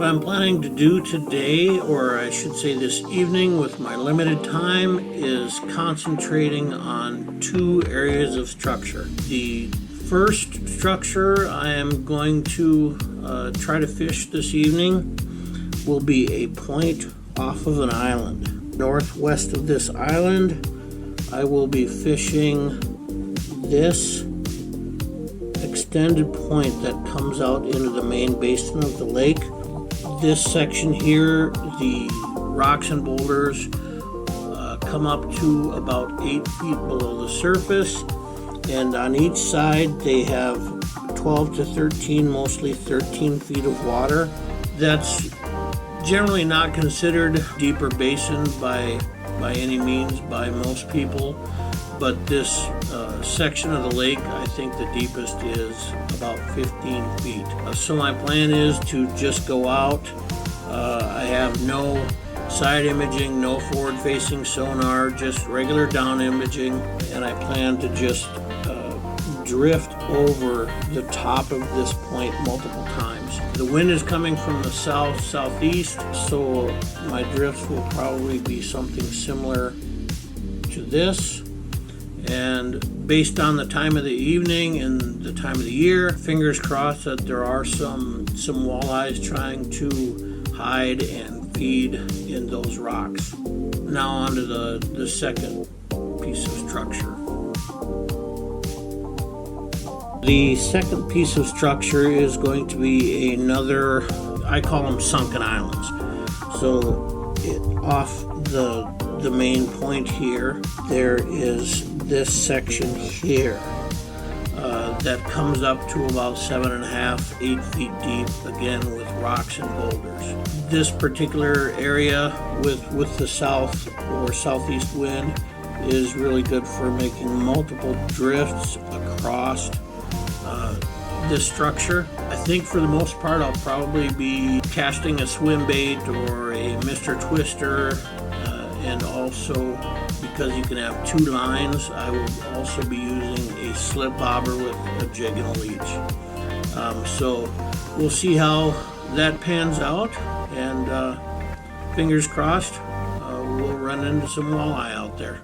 What I'm planning to do today, or I should say this evening with my limited time, is concentrating on two areas of structure. The first structure I am going to try to fish this evening will be a point off of an island. Northwest of this island, I will be fishing this extended point that comes out into the main basin of the lake. This section here, the rocks and boulders come up to about 8 feet below the surface, and on each side they have 12 to 13, mostly 13 feet of water. That's generally not considered deeper basin by any means by most people, but this section of the lake, I think the deepest is about 15 feet. So my plan is to just go out. I have no side imaging, no forward facing sonar, just regular down imaging, and I plan to just drift over the top of this point multiple times. The wind is coming from the southeast, so my drifts will probably be something similar to this. And based on the time of the evening and the time of the year, fingers crossed that there are some walleyes trying to hide and feed in those rocks. Now on to the second piece of structure. The second piece of structure is going to be another, I call them sunken islands. So off the main point here, there is this section here that comes up to about 7.5, 8 feet deep, again with rocks and boulders. This particular area with the south or southeast wind is really good for making multiple drifts across this structure. I think for the most part I'll probably be casting a swim bait or a Mr. Twister, and also because you can have 2 lines, I will also be using a slip bobber with a jig and a leech. So we'll see how that pans out, and fingers crossed we'll run into some walleye out there.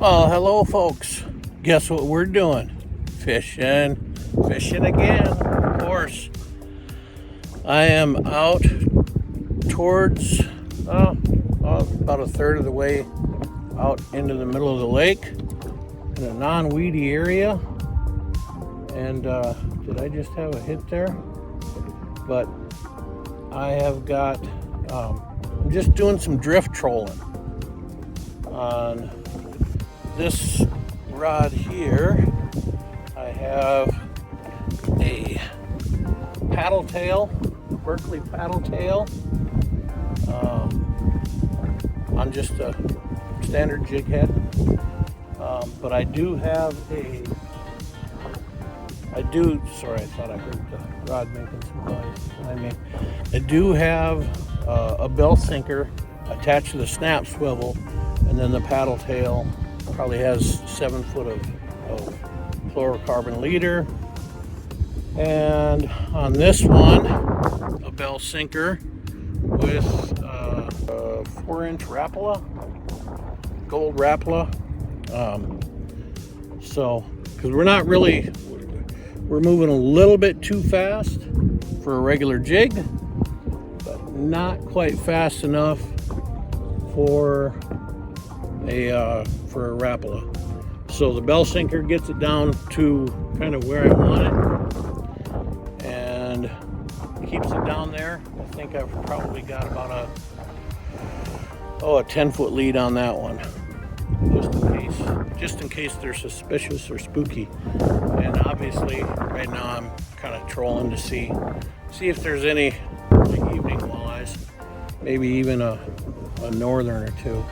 Oh, hello folks. Guess what we're doing? Fishing again, of course. I am out towards about a third of the way out into the middle of the lake in a non-weedy area. And did I just have a hit there? But I have got, I'm just doing some drift trolling on this rod here. I have a paddle tail, Berkeley paddle tail, on just a standard jig head. But I do have sorry, I thought I heard the rod making some noise behind me. I do have a bell sinker attached to the snap swivel, and then the paddle tail probably has 7 foot of fluorocarbon leader. And on this one, a bell sinker with a 4-inch Rapala, gold Rapala. So, because we're moving a little bit too fast for a regular jig, but not quite fast enough for for a Rapala. So the bell sinker gets it down to kind of where I want it and keeps it down there. I think I've probably got about a 10-foot lead on that one, just in case they're suspicious or spooky. And obviously right now I'm kind of trolling to see if there's any like evening walleyes, maybe even a northern or two.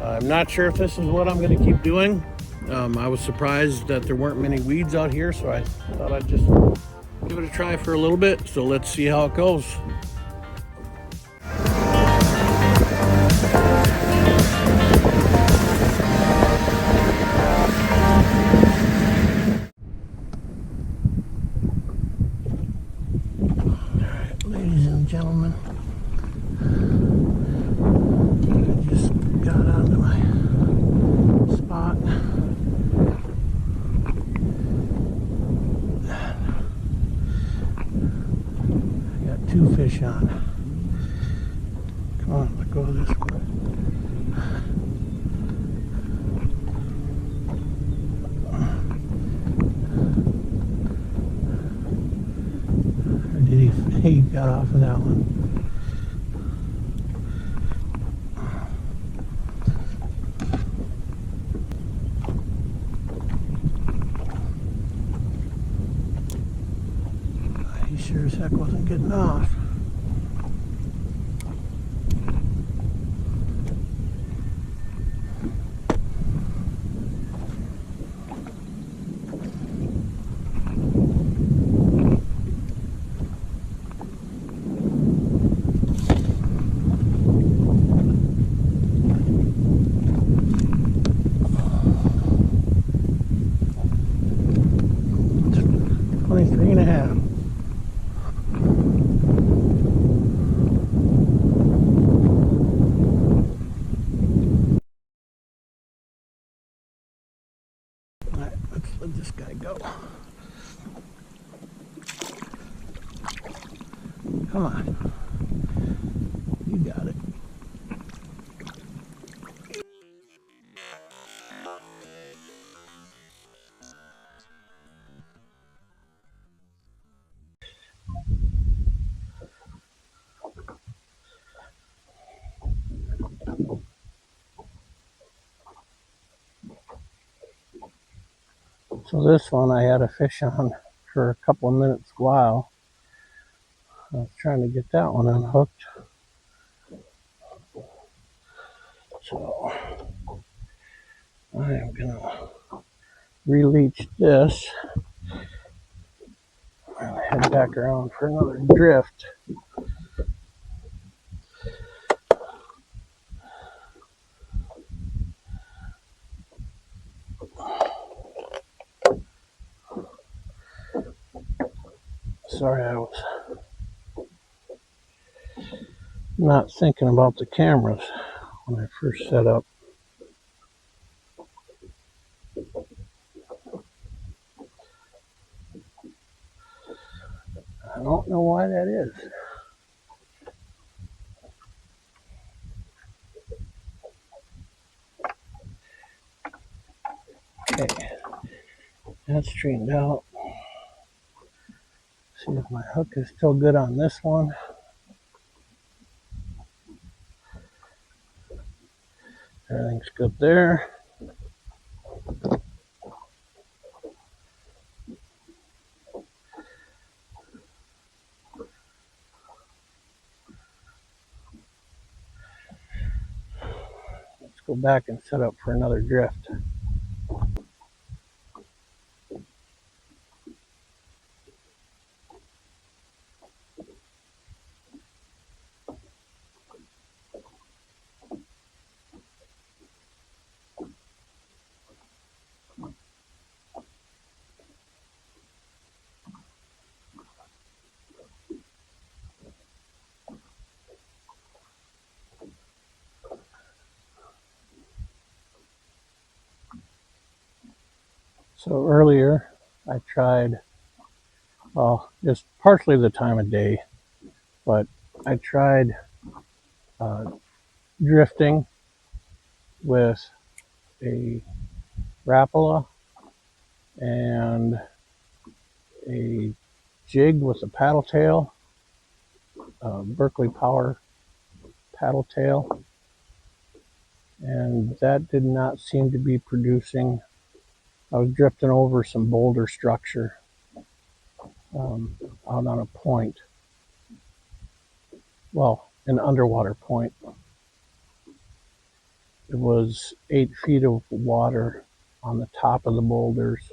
I'm not sure if this is what I'm going to keep doing. I was surprised that there weren't many weeds out here, so I thought I'd just give it a try for a little bit. So let's see how it goes. Ladies and gentlemen, I just got onto my spot. I got 2 fish on. Come on, let go of this one. Or did he got off of that one? He sure as heck wasn't getting off. Let this guy go. Come on. You got it. So this one I had a fish on for a couple of minutes while I was trying to get that one unhooked. So I am gonna releach this and head back around for another drift. Sorry, I was not thinking about the cameras when I first set up. I don't know why that is. Okay, that's straightened out. See if my hook is still good on this one. Everything's good there. Let's go back and set up for another drift. So earlier I tried, well, just partially the time of day, but I tried drifting with a Rapala and a jig with a paddle tail, Berkeley Power paddle tail, and that did not seem to be producing. I was drifting over some boulder structure out on a point, well, an underwater point. It was 8 feet of water on the top of the boulders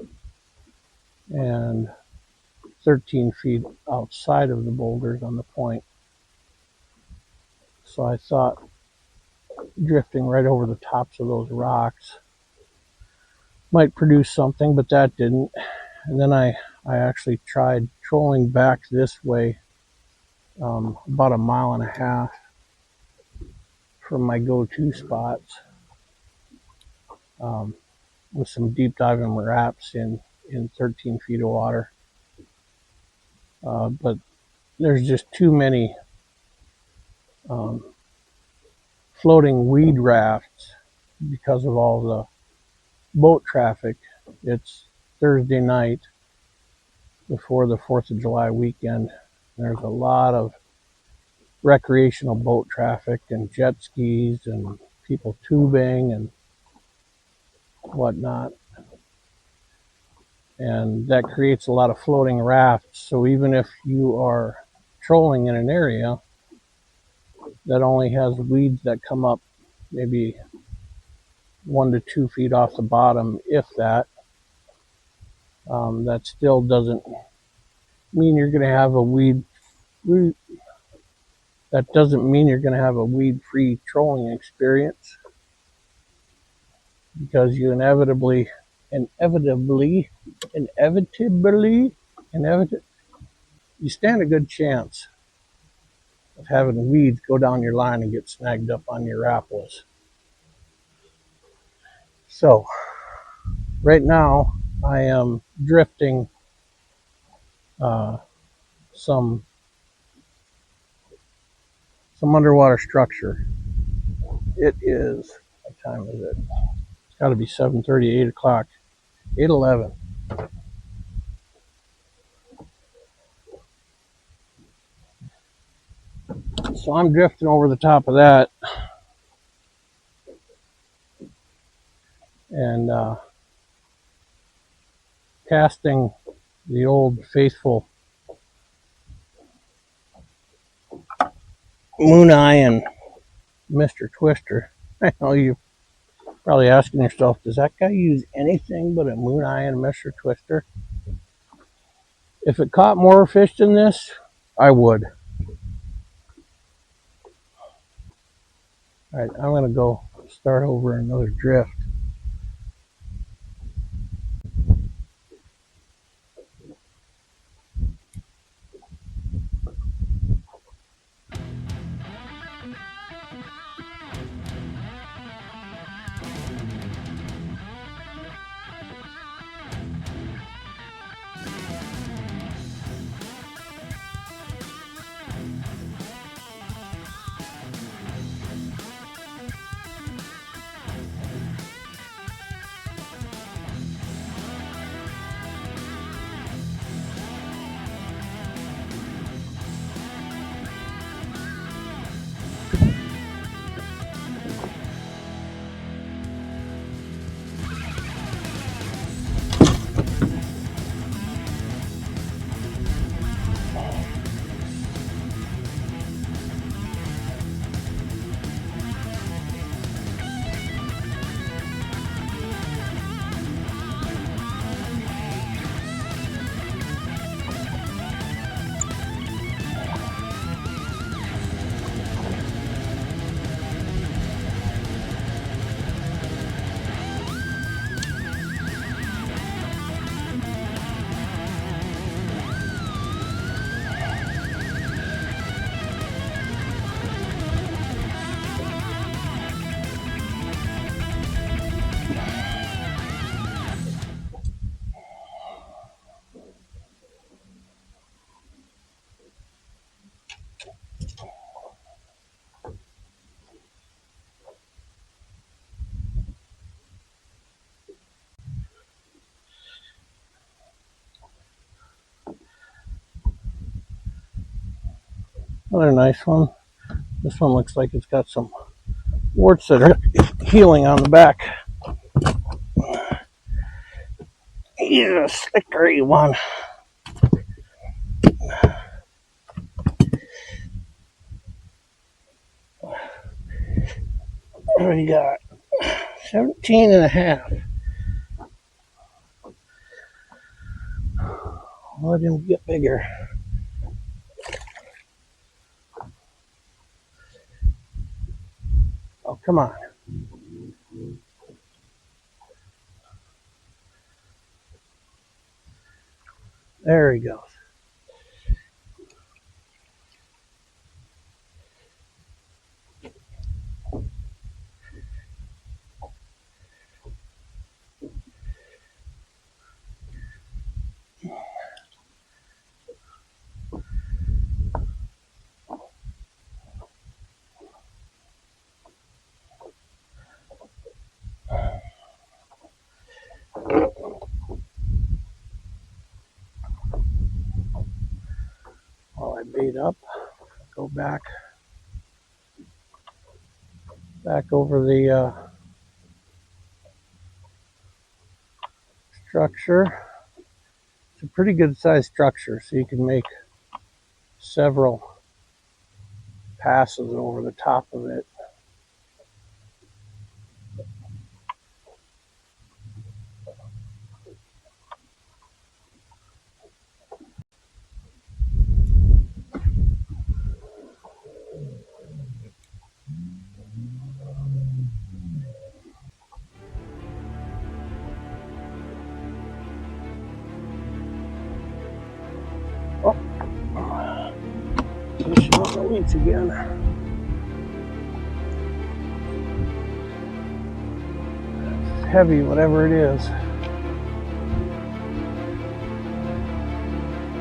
and 13 feet outside of the boulders on the point. So I thought drifting right over the tops of those rocks might produce something, but that didn't. And then I actually tried trolling back this way about a mile and a half from my go-to spots with some deep diving wraps in 13 feet of water. But there's just too many floating weed rafts because of all the boat traffic. It's Thursday night before the 4th of July weekend. There's a lot of recreational boat traffic and jet skis and people tubing and whatnot. And that creates a lot of floating rafts. So even if you are trolling in an area that only has weeds that come up maybe 1 to 2 feet off the bottom, if that, that still doesn't mean you're going to have a weed. That doesn't mean you're going to have a weed-free trolling experience, because you inevitably, you stand a good chance of having weeds go down your line and get snagged up on your Rapalas. So right now I am drifting some underwater structure. It is, what time is it? It's got to be 7:30, 8 o'clock, 8:11. So I'm drifting over the top of that and casting the old faithful Moon Eye and Mr. Twister. I know you're probably asking yourself, does that guy use anything but a Moon Eye and Mr. Twister? If it caught more fish than this, I would. All right, I'm going to go start over another drift. Another nice one. This one looks like it's got some warts that are healing on the back. Yeah, slickery one. What do we got? 17 and a half. Let him get bigger. Oh, come on. There he goes. While I bait up, go back over the structure. It's a pretty good sized structure, so you can make several passes over the top of it. Oh, fishing on the weeds again. It's heavy, whatever it is.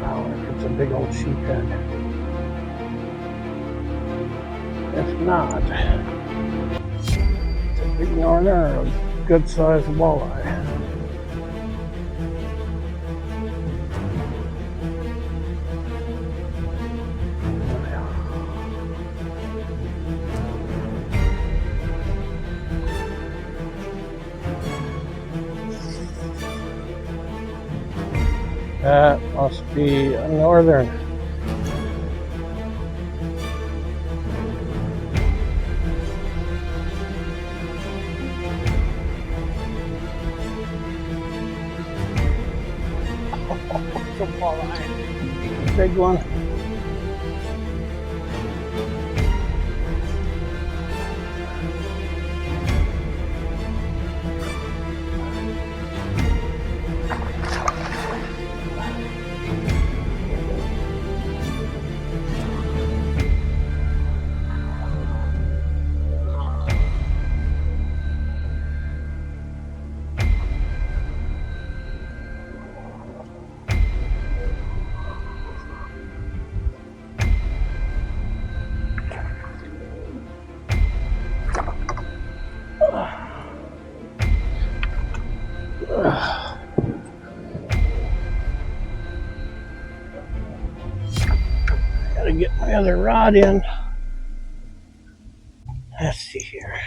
Wow, it's a big old sheephead. If not, it's a big norther or a good sized walleye. That must be a northern. It's a walleye. Big one. Gotta get my other rod in. Let's see here.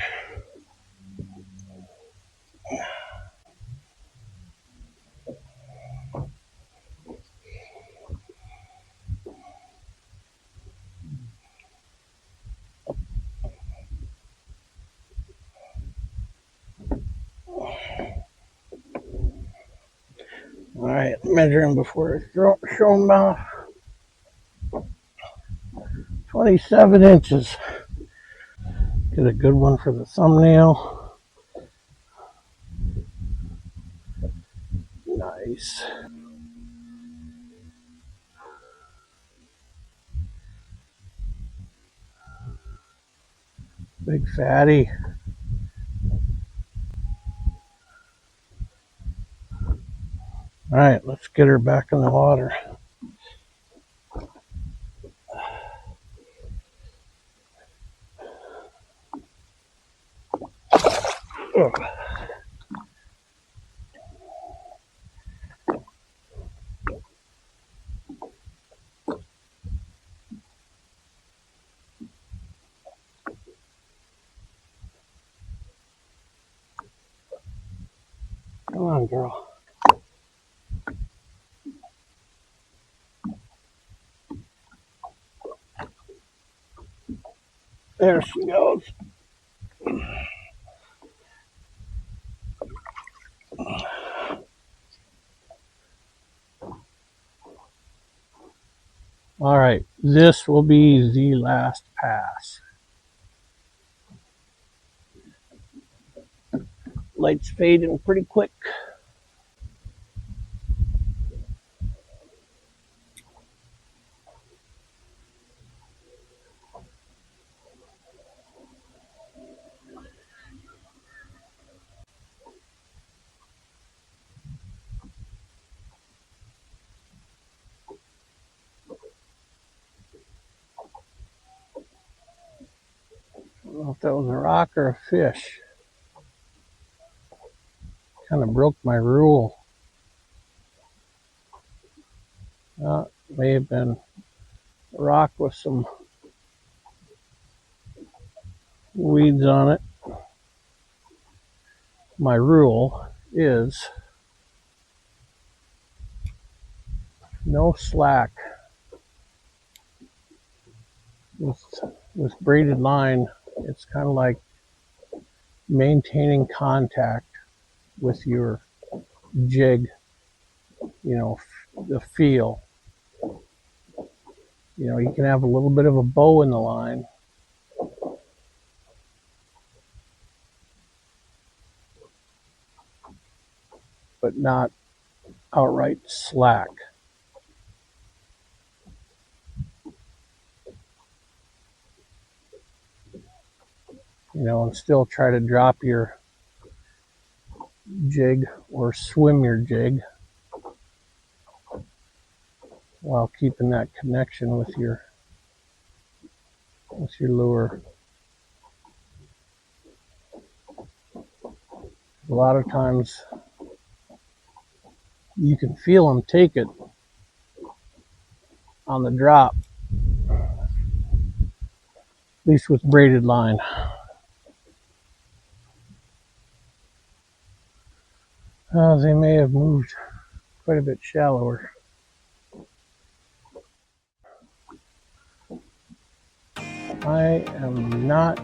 All right, measuring before it's shown off. 27 inches. Get a good one for the thumbnail. Nice. Big fatty. All right, let's get her back in the water. Ugh. on, girl. There she goes. All right, this will be the last pass. Lights fading pretty quick. I don't know if that was a rock or a fish. Kind of broke my rule. May have been a rock with some weeds on it. My rule is no slack with braided line. It's kind of like maintaining contact with your jig, you know, the feel. You know, you can have a little bit of a bow in the line, but not outright slack. You know, and still try to drop your jig or swim your jig while keeping that connection with your lure. A lot of times you can feel them take it on the drop, at least with braided line. They may have moved quite a bit shallower. I am not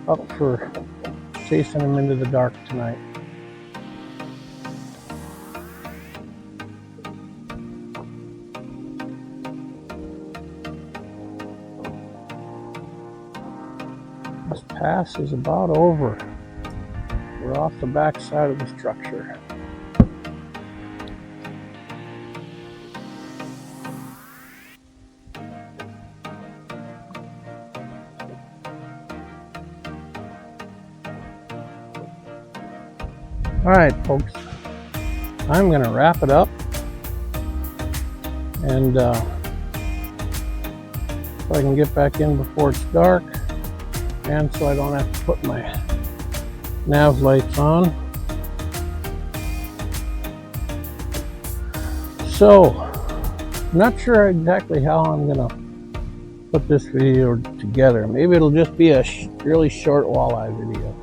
up for chasing them into the dark tonight. This pass is about over. We're off the back side of the structure. All right, folks, I'm going to wrap it up, and so I can get back in before it's dark, and so I don't have to put my nav lights on. So, I'm not sure exactly how I'm going to put this video together. Maybe it'll just be a really short walleye video.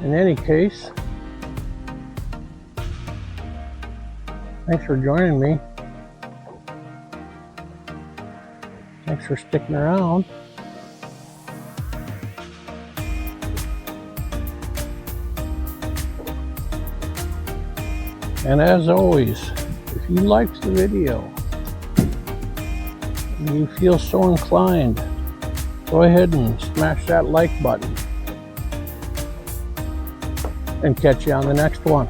In any case, thanks for joining me. Thanks for sticking around. And as always, if you liked the video and you feel so inclined, go ahead and smash that like button. And catch you on the next one.